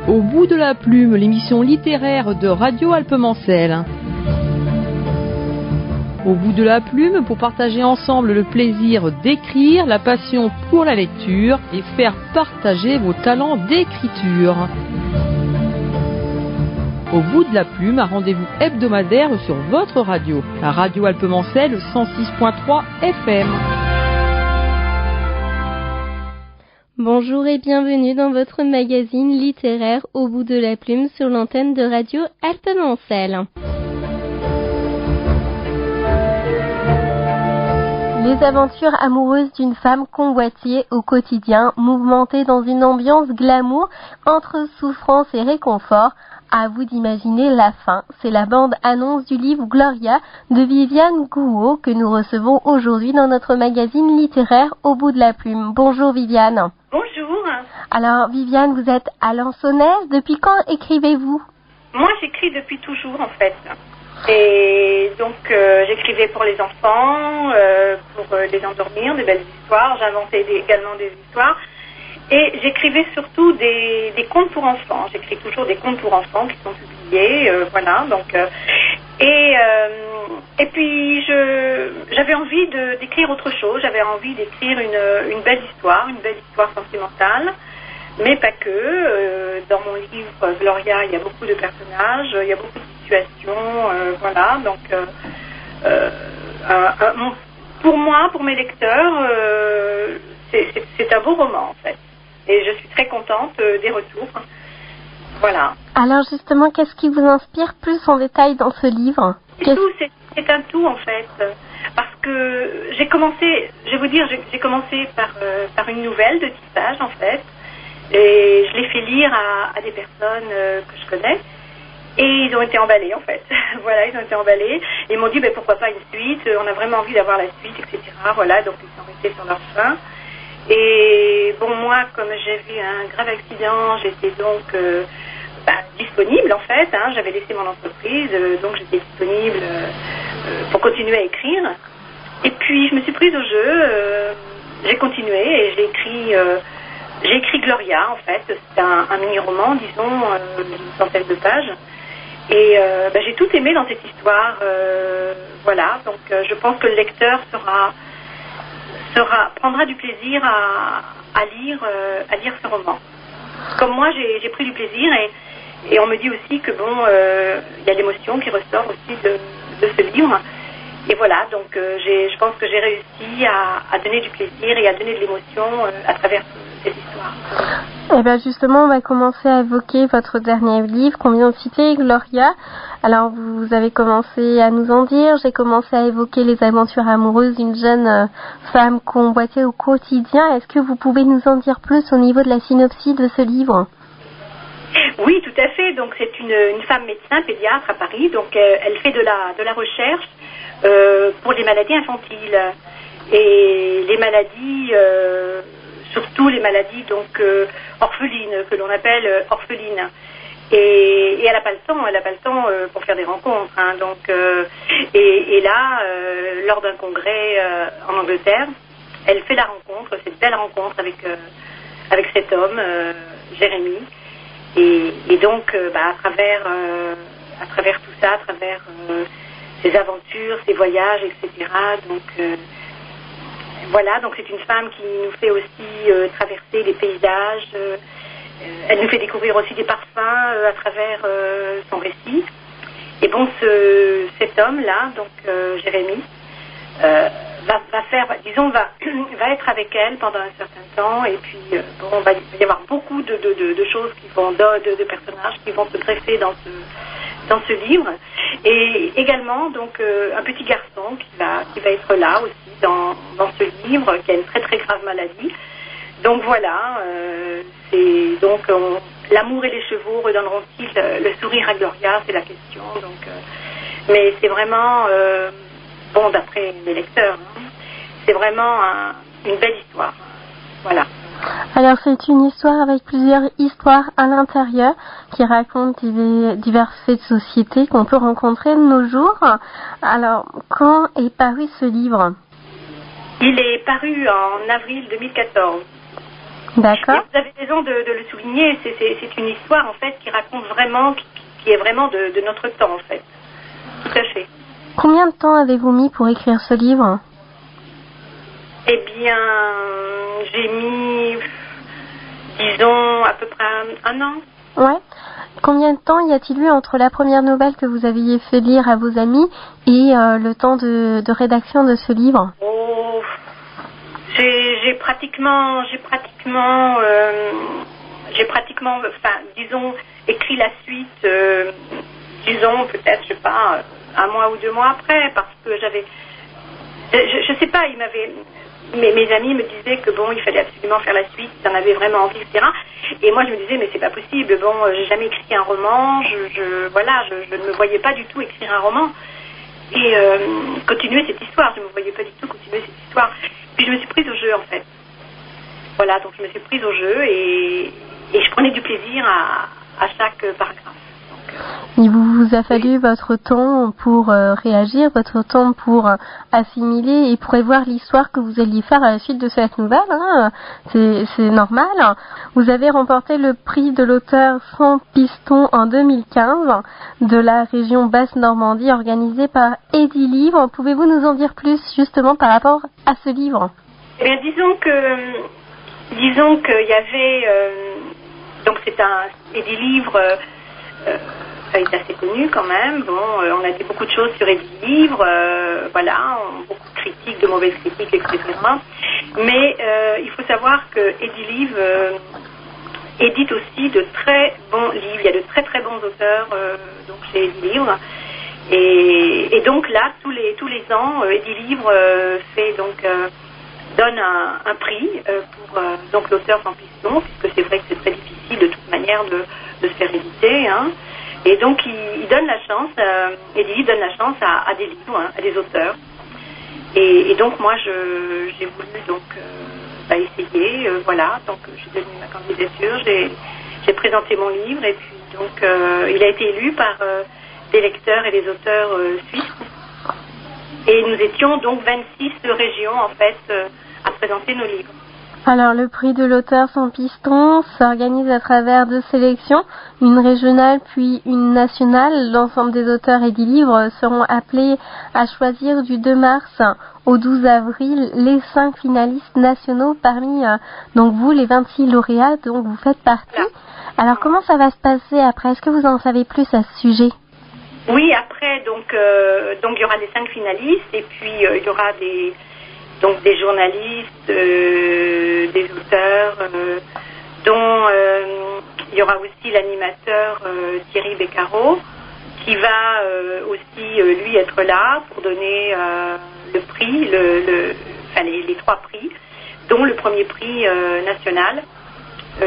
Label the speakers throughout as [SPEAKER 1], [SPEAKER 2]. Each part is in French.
[SPEAKER 1] Au bout de la plume, l'émission littéraire de Radio Alpemancel. Au bout de la plume, pour partager ensemble le plaisir d'écrire, la passion pour la lecture et faire partager vos talents d'écriture. Au bout de la plume, un rendez-vous hebdomadaire sur votre radio, la Radio Alpemancel 106.3 FM.
[SPEAKER 2] Bonjour et bienvenue dans votre magazine littéraire Au bout de la plume sur l'antenne de Radio Alpemancel. Les aventures amoureuses d'une femme convoitée au quotidien, mouvementée dans une ambiance glamour entre souffrance et réconfort. À vous d'imaginer la fin. C'est la bande-annonce du livre Gloria de Viviane Gouault que nous recevons aujourd'hui dans notre magazine littéraire Au bout de la plume. Bonjour Viviane.
[SPEAKER 3] Bonjour.
[SPEAKER 2] Alors Viviane, vous êtes à Lansonnaise. Depuis quand écrivez-vous?
[SPEAKER 3] Moi j'écris depuis toujours en fait. Et donc j'écrivais pour les enfants, pour les endormir, des belles histoires. J'inventais également des histoires. Et j'écrivais surtout des contes pour enfants. J'écris toujours des contes pour enfants qui sont publiés, voilà. Donc et puis j'avais envie d'écrire autre chose. J'avais envie d'écrire une belle histoire sentimentale, mais pas que. Dans mon livre Gloria, il y a beaucoup de personnages, il y a beaucoup de situations, voilà. Donc pour moi, pour mes lecteurs, c'est un beau roman en fait. Et je suis très contente des retours. Voilà.
[SPEAKER 2] Alors justement, qu'est-ce qui vous inspire plus en détail dans ce livre?
[SPEAKER 3] C'est un tout en fait. Parce que j'ai commencé par une nouvelle de 10 pages en fait. Et je l'ai fait lire à des personnes que je connais. Et ils ont été emballés en fait. Voilà, ils ont été emballés. Ils m'ont dit pourquoi pas une suite, on a vraiment envie d'avoir la suite, etc. Voilà, donc ils sont restés sur leur faim. Et bon, moi, comme j'ai eu un grave accident, j'étais donc disponible en fait. J'avais laissé mon entreprise, donc j'étais disponible pour continuer à écrire. Et puis je me suis prise au jeu, j'ai continué et j'ai écrit Gloria en fait. C'est un mini-roman, disons, d'une centaine de pages. Et j'ai tout aimé dans cette histoire. Voilà, donc je pense que le lecteur prendra du plaisir à lire ce roman. Comme moi, j'ai pris du plaisir et on me dit aussi que il y a l'émotion qui ressort aussi de ce livre. Et voilà, donc je pense que j'ai réussi à donner du plaisir et à donner de l'émotion à travers cette histoire.
[SPEAKER 2] Et bien justement, on va commencer à évoquer votre dernier livre qu'on vient de citer, Gloria. Alors vous avez commencé à nous en dire, j'ai commencé à évoquer les aventures amoureuses d'une jeune femme convoitée au quotidien. Est-ce que vous pouvez nous en dire plus au niveau de la synopsis de ce livre?
[SPEAKER 3] Oui, tout à fait. Donc c'est une femme médecin pédiatre à Paris. Donc elle fait de la recherche pour les maladies infantiles et les maladies, surtout les maladies donc orphelines, que l'on appelle orphelines. Et elle n'a pas le temps pour faire des rencontres. Donc et là, lors d'un congrès en Angleterre, elle fait la rencontre, cette belle rencontre avec cet homme, Jérémy. Et donc, à travers tout ça, à travers ses aventures, ses voyages, etc. Donc, voilà, donc c'est une femme qui nous fait aussi traverser les paysages. Elle nous fait découvrir aussi des parfums à travers son récit. Et bon, cet homme-là, donc Jérémy, va être avec elle pendant un certain temps, et puis il va y avoir beaucoup de choses de personnages qui vont se greffer dans ce livre, et également donc un petit garçon qui va être là aussi dans ce livre, qui a une très très grave maladie. Donc voilà, c'est donc l'amour et les chevaux redonneront-ils le sourire à Gloria, c'est la question. Donc, mais c'est vraiment d'après les lecteurs, c'est vraiment une belle histoire. Voilà.
[SPEAKER 2] Alors c'est une histoire avec plusieurs histoires à l'intérieur qui racontent divers faits de société qu'on peut rencontrer de nos jours. Alors quand est paru ce livre?
[SPEAKER 3] Il est paru en avril 2014.
[SPEAKER 2] D'accord.
[SPEAKER 3] Et vous avez raison de le souligner, c'est une histoire en fait qui raconte vraiment, qui est vraiment de notre temps en fait. Tout à fait.
[SPEAKER 2] Combien de temps avez-vous mis pour écrire ce livre?
[SPEAKER 3] Eh bien, j'ai mis, disons, à peu près un an.
[SPEAKER 2] Ouais. Combien de temps y a-t-il eu entre la première nouvelle que vous aviez fait lire à vos amis et le temps de rédaction de ce livre?
[SPEAKER 3] Oh, j'ai pratiquement, enfin, disons, écrit la suite, disons, peut-être, je sais pas, un mois ou 2 mois après, parce que j'avais, je sais pas, mes amis me disaient que bon, il fallait absolument faire la suite, ils en avaient vraiment envie, etc. Et moi, je me disais, mais c'est pas possible. Bon, j'ai jamais écrit un roman. Je ne me voyais pas du tout écrire un roman et continuer cette histoire. Je ne me voyais pas du tout continuer cette histoire. Puis je me suis prise au jeu, en fait. Voilà, donc je me suis prise au jeu et je prenais du plaisir à chaque paragraphe.
[SPEAKER 2] Il vous a fallu votre temps pour réagir, votre temps pour assimiler et prévoir l'histoire que vous alliez faire à la suite de cette nouvelle. Hein. C'est normal. Vous avez remporté le prix de l'auteur sans piston en 2015 de la région Basse-Normandie organisé par Edilivre. Pouvez-vous nous en dire plus justement par rapport à ce livre?
[SPEAKER 3] Eh bien, disons qu'il y avait donc c'est un Edilivre. Ça est assez connu quand même. Bon, on a dit beaucoup de choses sur Edilivre, voilà, beaucoup de critiques, de mauvaises critiques, etc. Mais il faut savoir que Edilivre édite aussi de très bons livres. Il y a de très très bons auteurs donc chez Edilivre. Et donc là, tous les ans, Edilivre fait donc donne un prix pour donc l'auteur sans piston, puisque c'est vrai que c'est très difficile de toute manière de se faire éditer, hein. Et donc, il donne la chance, Edilivre donne la chance à des livres, hein, à des auteurs. Et donc, moi, j'ai voulu donc essayer, voilà. Donc, j'ai donné ma candidature, j'ai présenté mon livre, et puis donc, il a été élu par des lecteurs et des auteurs suisses. Et nous étions donc 26 régions, en fait, à présenter nos livres.
[SPEAKER 2] Alors, le prix de l'auteur sans piston s'organise à travers 2 sélections, une régionale puis une nationale. L'ensemble des auteurs Edilivre seront appelés à choisir du 2 mars au 12 avril les 5 finalistes nationaux parmi donc vous, les 26 lauréats dont vous faites partie. Alors, comment ça va se passer après? Est-ce que vous en savez plus à ce sujet?
[SPEAKER 3] Oui, après, donc il y aura les 5 finalistes et puis il y aura des journalistes, des auteurs, dont il y aura aussi l'animateur Thierry Beccaro, qui va aussi lui être là pour donner le prix, les 3 prix, dont le premier prix national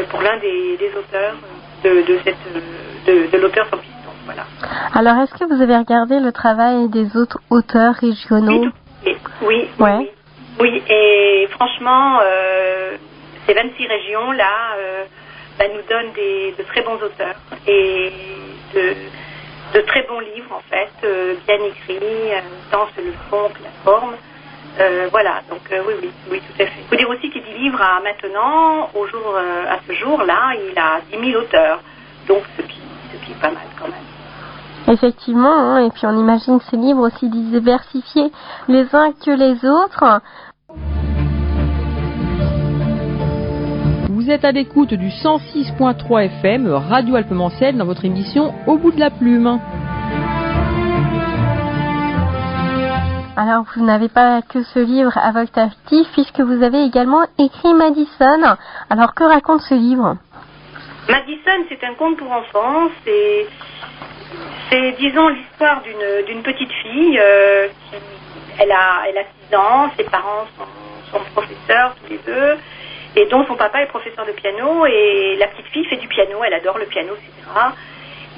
[SPEAKER 3] pour l'un des auteurs de l'auteur sans piston. Voilà.
[SPEAKER 2] Alors, est-ce que vous avez regardé le travail des autres auteurs régionaux?
[SPEAKER 3] Oui.
[SPEAKER 2] Ouais.
[SPEAKER 3] Oui, et franchement, ces 26 régions-là nous donnent de très bons auteurs et de très bons livres, en fait, bien écrits, tant sur le fond que la forme. Voilà, donc oui, tout à fait. Il faut dire aussi qu'Edilivre a maintenant, à ce jour-là, il a 10 000 auteurs, donc ce qui est pas mal quand même.
[SPEAKER 2] Effectivement, hein, et puis on imagine ces livres aussi diversifiés les uns que les autres.
[SPEAKER 1] Vous êtes à l'écoute du 106.3 FM Radio Alpes-Mancelles dans votre émission Au bout de la plume.
[SPEAKER 2] Alors, vous n'avez pas que ce livre à votre actif puisque vous avez également écrit Madison. Alors, que raconte ce livre?
[SPEAKER 3] Madison, c'est un conte pour enfants. C'est, disons, l'histoire d'une petite fille qui elle a 6 ans, ses parents sont professeurs tous les deux, et dont son papa est professeur de piano, et la petite fille fait du piano, elle adore le piano, etc.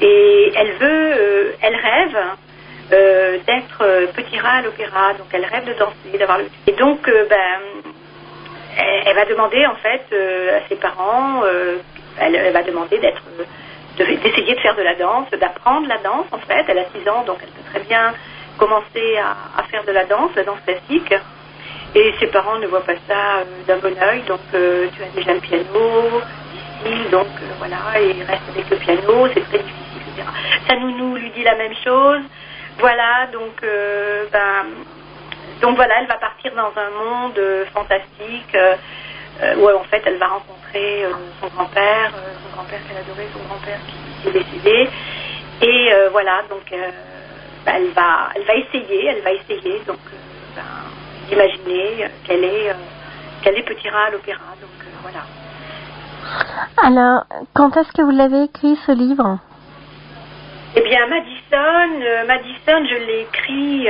[SPEAKER 3] Et elle rêve d'être petit rat à l'opéra, donc elle rêve de danser, d'avoir le... Et donc, elle va demander en fait à ses parents, elle va demander d'essayer de faire de la danse, d'apprendre la danse en fait. Elle a 6 ans, donc elle peut très bien commencer à faire de la danse classique. Et ses parents ne voient pas ça d'un bon œil, donc tu as déjà le piano, difficile, donc voilà, et il reste avec le piano, c'est très difficile, etc. Sa nounou lui dit la même chose, voilà, donc voilà, elle va partir dans un monde fantastique, où en fait elle va rencontrer son grand-père qu'elle adorait, son grand-père qui est décédé, et voilà, donc elle va essayer, donc d'imaginer qu'elle est Petit Rat à l'opéra, donc voilà.
[SPEAKER 2] Alors, quand est-ce que vous l'avez écrit ce livre?
[SPEAKER 3] Eh bien, Madison, je l'ai écrit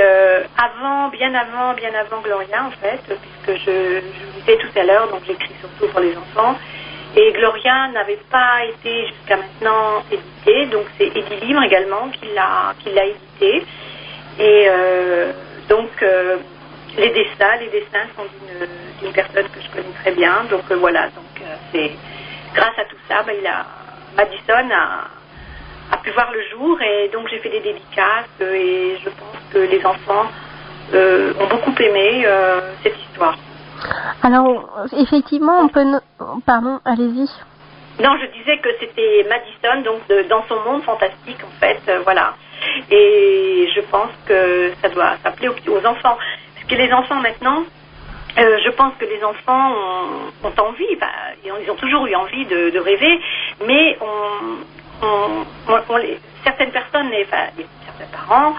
[SPEAKER 3] bien avant Gloria, en fait, puisque je vous disais tout à l'heure, donc j'écris surtout pour les enfants. Et Gloria n'avait pas été jusqu'à maintenant éditée, donc c'est Edilivre également qui l'a édité. Et donc les dessins sont d'une personne que je connais très bien, donc voilà, donc c'est grâce à tout ça, Madison a pu voir le jour, et donc j'ai fait des dédicaces, et je pense que les enfants ont beaucoup aimé cette histoire.
[SPEAKER 2] Alors, effectivement, on peut... Pardon, allez-y.
[SPEAKER 3] Non, je disais que c'était Madison, donc dans son monde fantastique, en fait, voilà. Et je pense que ça doit s'appeler aux enfants. Parce que les enfants, maintenant, je pense que les enfants ont envie, ils ont toujours eu envie de rêver, mais certaines personnes, certains parents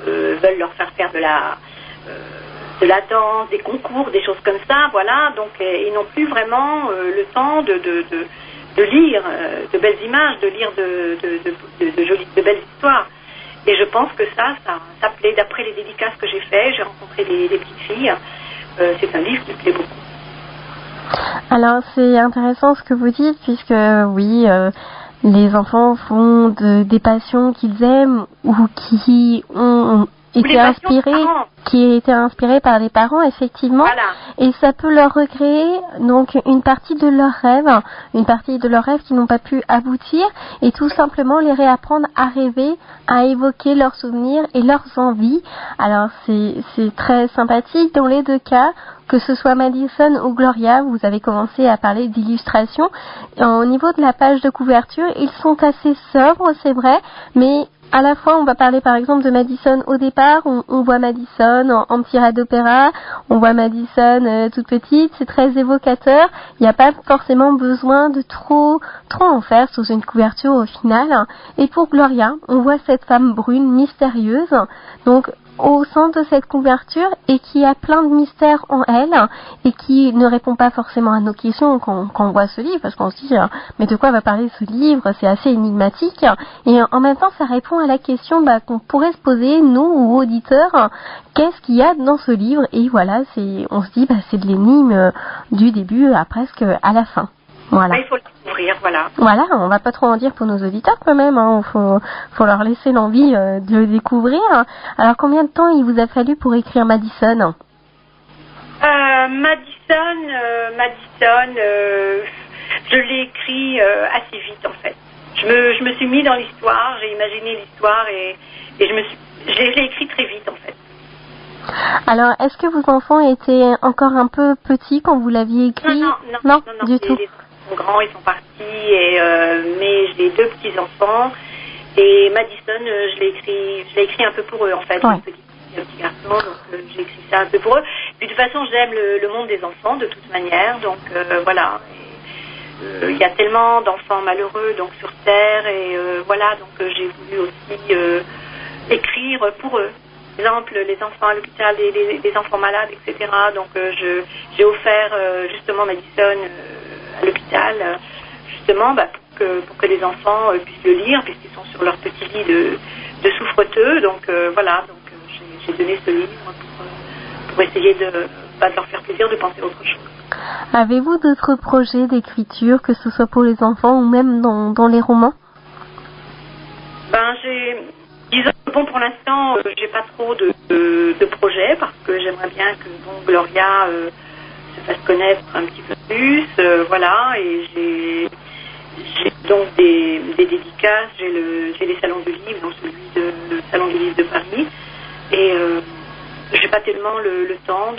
[SPEAKER 3] veulent leur faire de la danse, des concours, des choses comme ça, voilà, donc ils n'ont plus vraiment le temps de lire de belles images, de lire de belles histoires. Et je pense que ça plaît, d'après les dédicaces que j'ai fait, j'ai rencontré des petites filles, c'est un livre qui plaît beaucoup.
[SPEAKER 2] Alors c'est intéressant ce que vous dites, puisque oui, les enfants font des passions qu'ils aiment ou qui ont été inspirés par les parents, effectivement,
[SPEAKER 3] voilà.
[SPEAKER 2] Et ça peut leur recréer donc une partie de leurs rêves qui n'ont pas pu aboutir, et tout simplement les réapprendre à rêver, à évoquer leurs souvenirs et leurs envies. Alors c'est très sympathique dans les deux cas, que ce soit Madison ou Gloria. Vous avez commencé à parler d'illustration. Au niveau de la page de couverture, ils sont assez sobres, c'est vrai, mais à la fois, on va parler par exemple de Madison au départ, on voit Madison en petit rat d'opéra, on voit Madison toute petite, c'est très évocateur, il n'y a pas forcément besoin de trop en faire sous une couverture au final. Et pour Gloria, on voit cette femme brune mystérieuse, donc au centre de cette couverture, et qui a plein de mystères en elle, et qui ne répond pas forcément à nos questions quand on voit ce livre, parce qu'on se dit mais de quoi va parler ce livre, c'est assez énigmatique, et en même temps ça répond à la question qu'on pourrait se poser, nous ou auditeurs, qu'est-ce qu'il y a dans ce livre, et voilà, on se dit c'est de l'énigme du début à presque à la fin. Voilà.
[SPEAKER 3] Il faut le découvrir, voilà.
[SPEAKER 2] Voilà, on va pas trop en dire pour nos auditeurs quand même, faut leur laisser l'envie de le découvrir. Alors combien de temps il vous a fallu pour écrire Madison?
[SPEAKER 3] Madison, je l'ai écrit assez vite en fait. Je me suis mis dans l'histoire, j'ai imaginé l'histoire et je l'ai écrit très vite en fait.
[SPEAKER 2] Alors, est-ce que vos enfants étaient encore un peu petits quand vous l'aviez écrit?
[SPEAKER 3] Non,
[SPEAKER 2] du tout.
[SPEAKER 3] Ils sont grands, ils sont partis, mais j'ai 2 petits-enfants, et Madison, je l'ai écrit un peu pour eux, en fait,
[SPEAKER 2] ouais.
[SPEAKER 3] Un petit garçon, donc j'ai écrit ça un peu pour eux. Puis de toute façon, j'aime le monde des enfants, de toute manière, donc voilà. Il y a tellement d'enfants malheureux donc sur Terre, et voilà, donc j'ai voulu aussi écrire pour eux. Par exemple, les enfants à l'hôpital, les enfants malades, etc. Donc j'ai offert justement Madison à l'hôpital, justement pour que les enfants puissent le lire, puisqu'ils sont sur leur petit lit de souffreteux. Donc voilà, donc j'ai donné ce livre pour essayer de leur faire plaisir, de penser à autre chose.
[SPEAKER 2] Avez-vous d'autres projets d'écriture, que ce soit pour les enfants ou même dans les romans?
[SPEAKER 3] Disons que pour l'instant, j'ai pas trop de projets, parce que j'aimerais bien que Gloria se fasse connaître un petit peu plus, voilà, et j'ai donc des dédicaces, j'ai les salons du livre, donc celui le salon du livre de Paris, et j'ai pas tellement le temps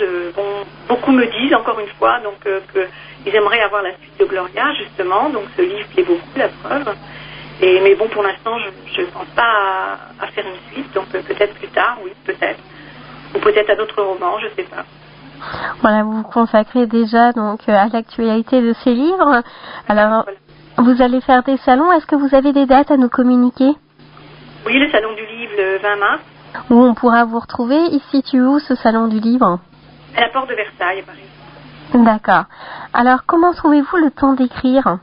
[SPEAKER 3] beaucoup me disent encore une fois donc qu'ils aimeraient avoir la suite de Gloria justement, donc ce livre plaît beaucoup, la preuve. Mais bon, pour l'instant je ne pense pas à faire une suite, donc peut-être plus tard, oui, peut-être, ou peut-être à d'autres romans, je sais pas.
[SPEAKER 2] Voilà, vous vous consacrez déjà donc à l'actualité de ces livres. Alors, vous allez faire des salons, est-ce que vous avez des dates à nous communiquer?
[SPEAKER 3] Oui, le salon du livre le 20 mars.
[SPEAKER 2] Où on pourra vous retrouver. Il se situe où, ce salon du livre?
[SPEAKER 3] À la porte de Versailles, à Paris.
[SPEAKER 2] D'accord. Alors, comment trouvez-vous le temps d'écrire?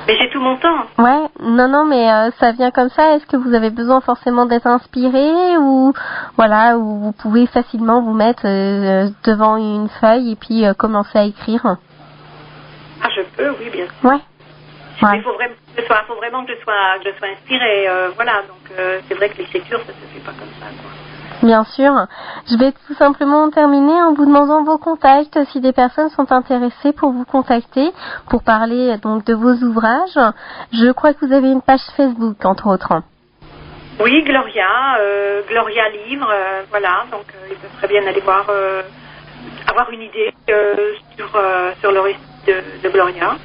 [SPEAKER 3] Mais j'ai tout mon temps.
[SPEAKER 2] Ouais, non, mais ça vient comme ça. Est-ce que vous avez besoin forcément d'être inspiré ou voilà, où vous pouvez facilement vous mettre devant une feuille et puis commencer à écrire?
[SPEAKER 3] Ah, je peux, oui, bien sûr.
[SPEAKER 2] Ouais.
[SPEAKER 3] Mais il faut vraiment que je sois inspirée, voilà. Donc c'est vrai que l'écriture, ça se fait pas comme ça, quoi.
[SPEAKER 2] Bien sûr. Je vais tout simplement terminer en vous demandant vos contacts, si des personnes sont intéressées pour vous contacter, pour parler donc de vos ouvrages. Je crois que vous avez une page Facebook, entre autres.
[SPEAKER 3] Oui, Gloria Livre, voilà. Donc ils peuvent très bien aller voir, avoir une idée sur le récit de Gloria.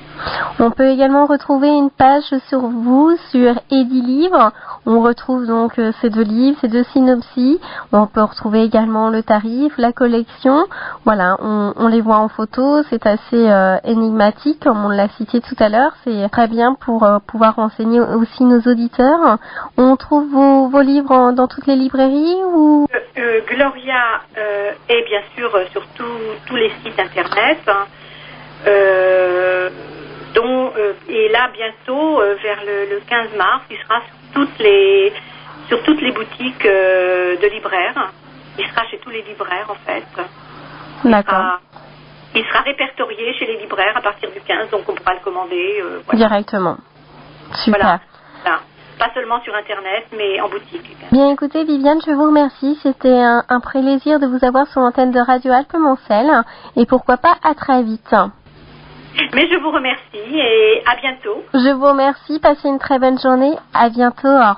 [SPEAKER 2] On peut également retrouver une page sur vous, sur Edilivre. On retrouve donc ces deux livres, ces deux synopsis. On peut retrouver également le tarif, la collection. Voilà, on les voit en photo. C'est assez énigmatique, comme on l'a cité tout à l'heure. C'est très bien pour pouvoir renseigner aussi nos auditeurs. On trouve vos livres dans toutes les librairies ou
[SPEAKER 3] Gloria est bien sûr sur tous les sites internet. Et là bientôt vers le 15 mars il sera sur toutes les boutiques de libraires. Il sera chez tous les libraires en fait.
[SPEAKER 2] D'accord.
[SPEAKER 3] Il sera répertorié chez les libraires à partir du 15, donc on pourra le commander
[SPEAKER 2] voilà. Directement. Super.
[SPEAKER 3] Voilà. Pas seulement sur internet mais en boutique.
[SPEAKER 2] Bien écoutez Viviane, je vous remercie. C'était un plaisir de vous avoir sur l'antenne de Radio Alpes-Mancel et pourquoi pas à très vite.
[SPEAKER 3] Mais je vous remercie et à bientôt.
[SPEAKER 2] Je vous remercie, passez une très bonne journée. À bientôt, au revoir.